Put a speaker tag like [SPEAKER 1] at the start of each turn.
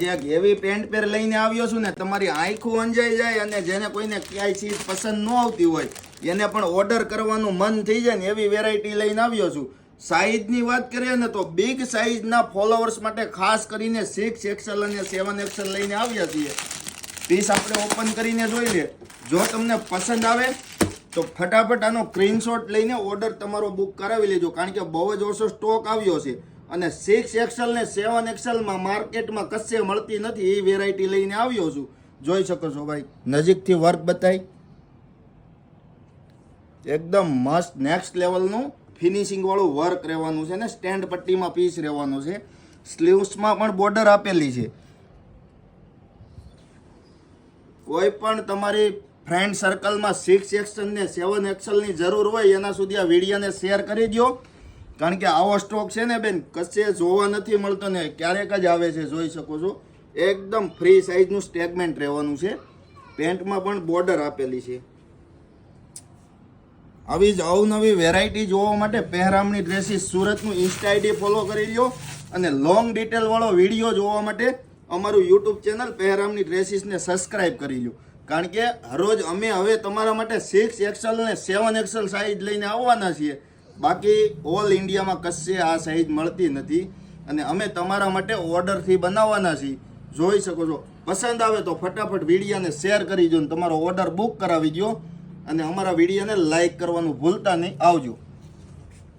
[SPEAKER 1] એક heavy pant પેર લઈને આવ્યો છું ને, તમારી આંખું અંજાઈ જાય અને જેને કોઈને ક્યાંય ચીજ પસંદ ન આવતી હોય એને પણ ઓર્ડર કરવાનું મન થઈ જાય ને એવી વેરાયટી લઈને આવ્યો છું. સાઈઝની વાત કરીએ ને તો બિગ સાઈઝના ફોલોવર્સ માટે ખાસ કરીને 6XL અને 7XL લઈને આવ્યા છીએ. પીસ આપણે ઓપન કરીને જોઈ લે. જો તમને પસંદ આવે તો ફટાફટ આનો સ્ક્રીનશોટ લઈને ઓર્ડર તમારો બુક કરાવી લેજો, કારણ કે બહુ જ ઓછો સ્ટોક આવ્યો છે અને 6XL ને 7XL માં માર્કેટમાં કશે મળતી નથી એ વેરાયટી લઈને આવ્યો છું. જોઈ શકો છો ભાઈ, નજીકથી વર્ક બતાવી, એકદમ મસ્ત નેક્સ્ટ લેવલનું ફિનિશિંગ વાળું વર્ક રહેવાનું છે ને સ્ટેન્ડ પટ્ટીમાં પીસ રહેવાનું છે. સ્લીવ્સમાં પણ બોર્ડર આપેલી છે. કોઈ પણ તમારી ફ્રેન્ડ સર્કલમાં 6XL ને 7XL ની જરૂર હોય એના સુધી આ વિડીયોને શેર કરી દો, કારણ કે આવો સ્ટોક છે ને બેન કશે જોવા નથી મળતો ને ક્યારેક જ આવે છે. જોઈ શકો છો એકદમ ફ્રી સાઈઝનું સ્ટેગમેન્ટ રહેવાનું છે. પેન્ટમાં પણ બોર્ડર આપેલી છે. આવી જ અવનવી વેરાયટી જોવા માટે પહેરામણી ડ્રેસીસ સુરતનું ઇન્સ્ટા આઈડી ફોલો કરી લો અને લોંગ ડિટેલ વાળો વિડીયો જોવા માટે અમારું યુટ્યુબ ચેનલ પહેરામણી ડ્રેસીસને સબસ્ક્રાઇબ કરી લો, કારણ કે હરોજ અમે હવે તમારા માટે 6XL ને 7XL સાઈઝ લઈને આવવાના છીએ. બાકી ઓલ ઇન્ડિયામાં કશે આ સાઈઝ મળતી નથી અને અમે તમારા માટે ઓર્ડરથી બનાવવાના છીએ. જોઈ શકો છો, પસંદ આવે તો ફટાફટ વિડીયોને શેર કરી દો ને તમારો ઓર્ડર બુક કરાવી દો અને અમારા વિડીયોને લાઈક કરવાનું ભૂલતા નહીં. આવજો.